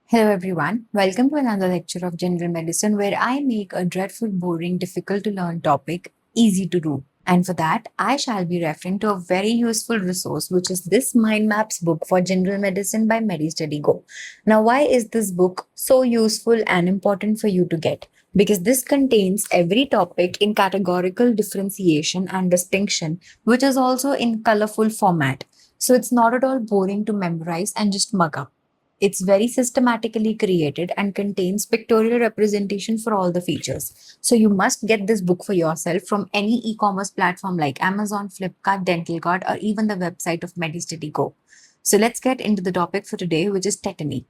Hello everyone, welcome to another lecture of general medicine where I make a dreadful, boring, difficult to learn topic easy to do. And for that, I shall be referring to a very useful resource, which is this Mind Maps book for general medicine by MediStudy Go. Now, why is this book so useful and important for you to get? Because this contains every topic in categorical differentiation and distinction, which is also in colorful format. So it's not at all boring to memorize and just mug up. It's very systematically created and contains pictorial representation for all the features. So you must get this book for yourself from any e-commerce platform like Amazon, Flipkart, Dental Guard, or even the website of MediStudy Go. So let's get into the topic for today, which is tetany.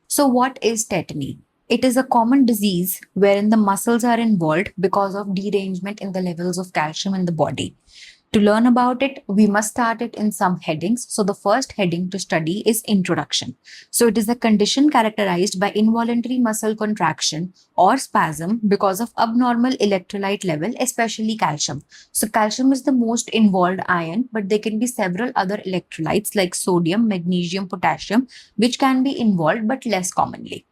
So what is tetany? It is a common disease wherein the muscles are involved because of derangement in the levels of calcium in the body. To learn about it, we must start it in some headings. So the first heading to study is introduction. So it is a condition characterized by involuntary muscle contraction or spasm because of abnormal electrolyte level, especially calcium. So calcium is the most involved ion, but there can be several other electrolytes like sodium, magnesium, potassium, which can be involved but less commonly.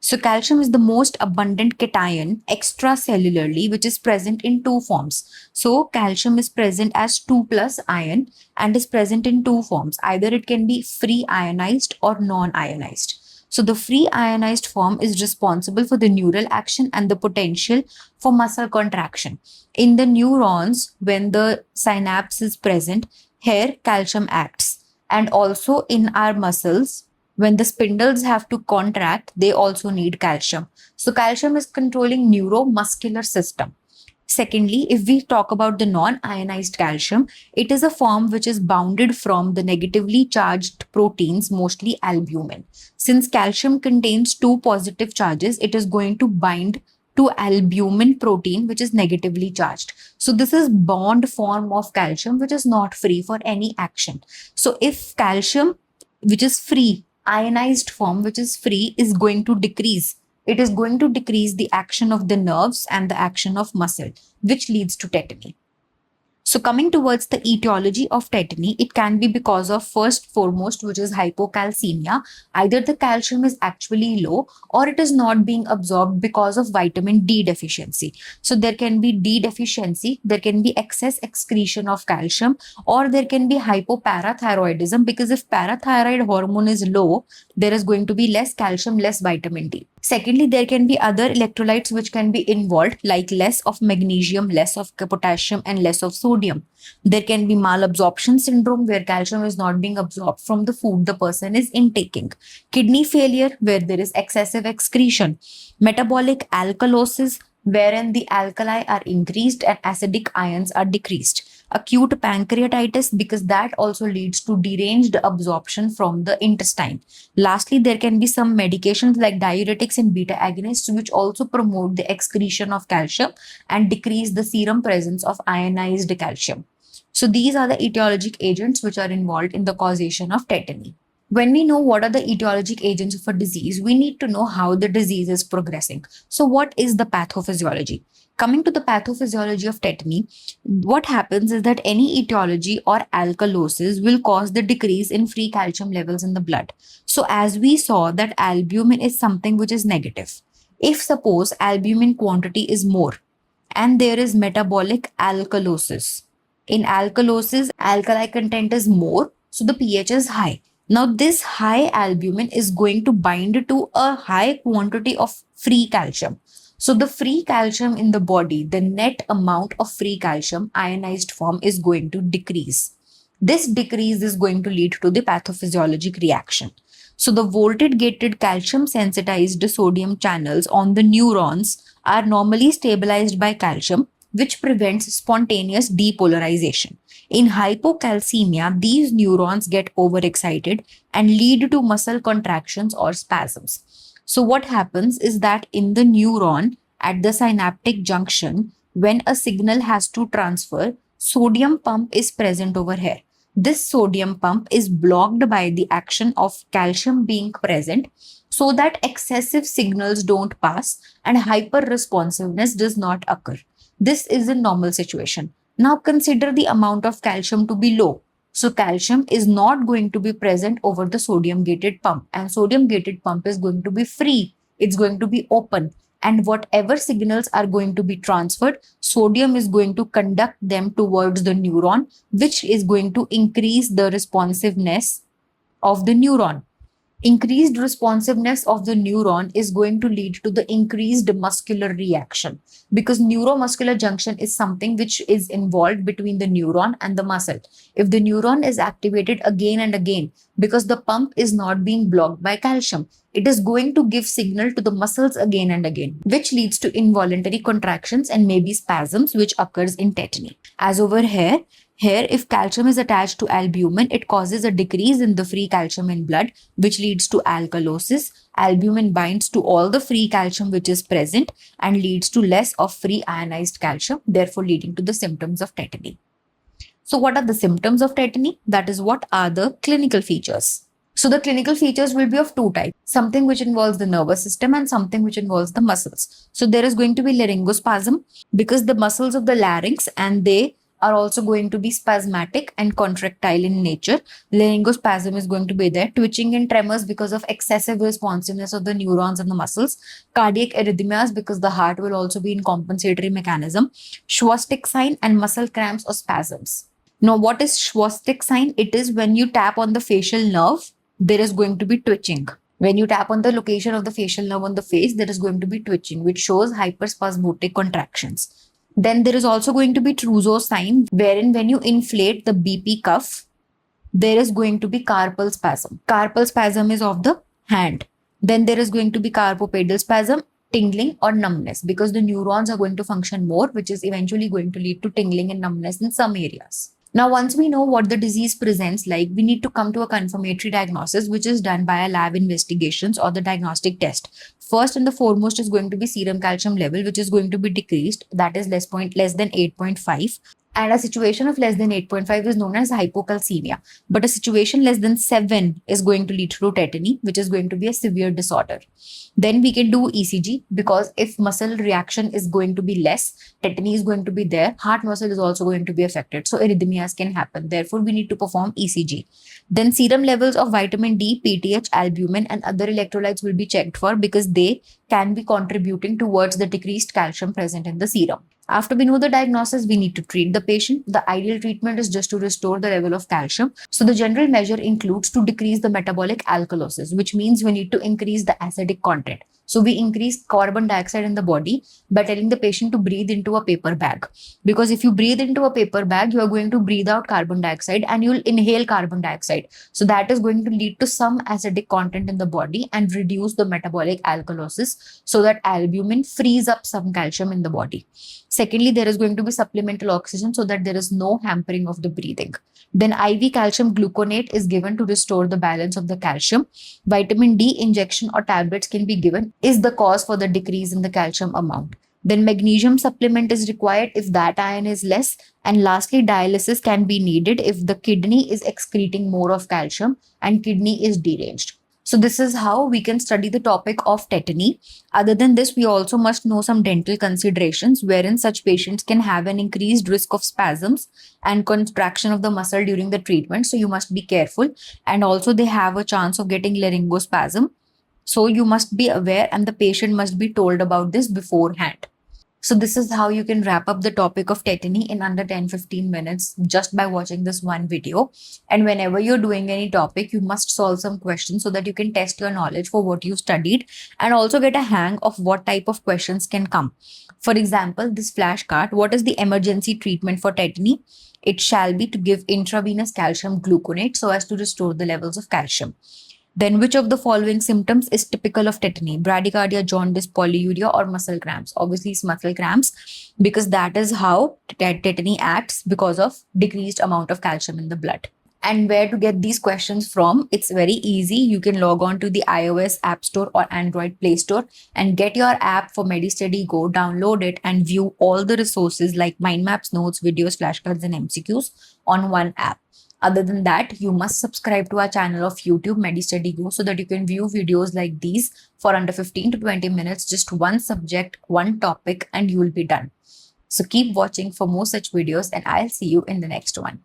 So calcium is the most abundant cation extracellularly, which is present in two forms. So calcium is present as 2 plus ion and is present in two forms. Either it can be free ionized or non-ionized. So the free ionized form is responsible for the neural action and the potential for muscle contraction. In the neurons, when the synapse is present, here calcium acts. And also in our muscles, when the spindles have to contract, they also need calcium. So calcium is controlling neuromuscular system. Secondly, if we talk about the non-ionized calcium, it is a form which is bounded from the negatively charged proteins, mostly albumin. Since calcium contains two positive charges, it is going to bind to albumin protein, which is negatively charged. So this is bond form of calcium, which is not free for any action. So if calcium, which is free, ionized form, which is free, is going to decrease. It is going to decrease the action of the nerves and the action of muscle, which leads to tetany. So coming towards the etiology of tetany, it can be because of first foremost, which is hypocalcemia. Either the calcium is actually low or it is not being absorbed because of vitamin D deficiency. So there can be D deficiency, there can be excess excretion of calcium, or there can be hypoparathyroidism, because if parathyroid hormone is low, there is going to be less calcium, less vitamin D. Secondly, there can be other electrolytes which can be involved, like less of magnesium, less of potassium, and less of sodium. There can be malabsorption syndrome, where calcium is not being absorbed from the food the person is intaking. Kidney failure, where there is excessive excretion. Metabolic alkalosis, wherein the alkali are increased and acidic ions are decreased. Acute pancreatitis, because that also leads to deranged absorption from the intestine. Lastly, there can be some medications like diuretics and beta agonists, which also promote the excretion of calcium and decrease the serum presence of ionized calcium. So these are the etiologic agents which are involved in the causation of tetany. When we know what are the etiologic agents of a disease, we need to know how the disease is progressing. So what is the pathophysiology? Coming to the pathophysiology of tetany, what happens is that any etiology or alkalosis will cause the decrease in free calcium levels in the blood. So as we saw that albumin is something which is negative. If suppose albumin quantity is more and there is metabolic alkalosis. In alkalosis, alkali content is more, so the pH is high. Now this high albumin is going to bind to a high quantity of free calcium. So the free calcium in the body, the net amount of free calcium, ionized form, is going to decrease. This decrease is going to lead to the pathophysiologic reaction. So the voltage-gated calcium sensitized sodium channels on the neurons are normally stabilized by calcium, which prevents spontaneous depolarization. In hypocalcemia, these neurons get overexcited and lead to muscle contractions or spasms. So what happens is that in the neuron at the synaptic junction, when a signal has to transfer, sodium pump is present over here. This sodium pump is blocked by the action of calcium being present, so that excessive signals don't pass and hyper responsiveness does not occur. This is a normal situation. Now consider the amount of calcium to be low. So calcium is not going to be present over the sodium gated pump, and sodium gated pump is going to be free. It's going to be open, and whatever signals are going to be transferred, sodium is going to conduct them towards the neuron, which is going to increase the responsiveness of the neuron. Increased responsiveness of the neuron is going to lead to the increased muscular reaction, because neuromuscular junction is something which is involved between the neuron and the muscle. If the neuron is activated again and again, because the pump is not being blocked by calcium, it is going to give signal to the muscles again and again, which leads to involuntary contractions and maybe spasms, which occurs in tetany. As over here, if calcium is attached to albumin, it causes a decrease in the free calcium in blood, which leads to alkalosis. Albumin binds to all the free calcium which is present and leads to less of free ionized calcium, therefore leading to the symptoms of tetany. So what are the symptoms of tetany? That is, what are the clinical features? So the clinical features will be of two types, something which involves the nervous system and something which involves the muscles. So there is going to be laryngospasm, because the muscles of the larynx and they are also going to be spasmatic and contractile in nature. Laryngospasm is going to be there. Twitching and tremors because of excessive responsiveness of the neurons and the muscles. Cardiac arrhythmias because the heart will also be in compensatory mechanism. Chvostek sign and muscle cramps or spasms. Now, what is Chvostek sign? It is when you tap on the facial nerve, there is going to be twitching. When you tap on the location of the facial nerve on the face, there is going to be twitching, which shows hyperspasmodic contractions. Then there is also going to be Trousseau sign, wherein when you inflate the BP cuff, there is going to be carpal spasm. Carpal spasm is of the hand. Then there is going to be carpopedal spasm, tingling or numbness, because the neurons are going to function more, which is eventually going to lead to tingling and numbness in some areas. Now, once we know what the disease presents like, we need to come to a confirmatory diagnosis, which is done by a lab investigations or the diagnostic test. First and the foremost is going to be serum calcium level, which is going to be decreased, that is less than 8.5. And a situation of less than 8.5 is known as hypocalcemia. But a situation less than 7 is going to lead to tetany, which is going to be a severe disorder. Then we can do ECG, because if muscle reaction is going to be less, tetany is going to be there, heart muscle is also going to be affected. So arrhythmias can happen. Therefore, we need to perform ECG. Then serum levels of vitamin D, PTH, albumin and other electrolytes will be checked for, because they can be contributing towards the decreased calcium present in the serum. After we know the diagnosis, we need to treat the patient. The ideal treatment is just to restore the level of calcium. So the general measure includes to decrease the metabolic alkalosis, which means we need to increase the acidic content. So we increase carbon dioxide in the body by telling the patient to breathe into a paper bag. Because if you breathe into a paper bag, you are going to breathe out carbon dioxide and you will inhale carbon dioxide. So that is going to lead to some acidic content in the body and reduce the metabolic alkalosis, so that albumin frees up some calcium in the body. Secondly, there is going to be supplemental oxygen so that there is no hampering of the breathing. Then IV calcium gluconate is given to restore the balance of the calcium. Vitamin D injection or tablets can be given is the cause for the decrease in the calcium amount. Then magnesium supplement is required if that ion is less. And lastly, dialysis can be needed if the kidney is excreting more of calcium and kidney is deranged. So this is how we can study the topic of tetany. Other than this, we also must know some dental considerations, wherein such patients can have an increased risk of spasms and contraction of the muscle during the treatment. So you must be careful. And also they have a chance of getting laryngospasm. So you must be aware and the patient must be told about this beforehand. So this is how you can wrap up the topic of tetany in under 10-15 minutes just by watching this one video. And whenever you're doing any topic, you must solve some questions so that you can test your knowledge for what you studied and also get a hang of what type of questions can come. For example, this flashcard, what is the emergency treatment for tetany? It shall be to give intravenous calcium gluconate so as to restore the levels of calcium. Then which of the following symptoms is typical of tetany? Bradycardia, jaundice, polyuria or muscle cramps? Obviously it's muscle cramps, because that is how tetany acts, because of decreased amount of calcium in the blood. And where to get these questions from? It's very easy. You can log on to the iOS App Store or Android Play Store and get your app for MediStudy Go, download it and view all the resources like mind maps, notes, videos, flashcards and MCQs on one app. Other than that, you must subscribe to our channel of YouTube MediStudy Go so that you can view videos like these for under 15 to 20 minutes, just one subject, one topic, and you will be done. So keep watching for more such videos, and I'll see you in the next one.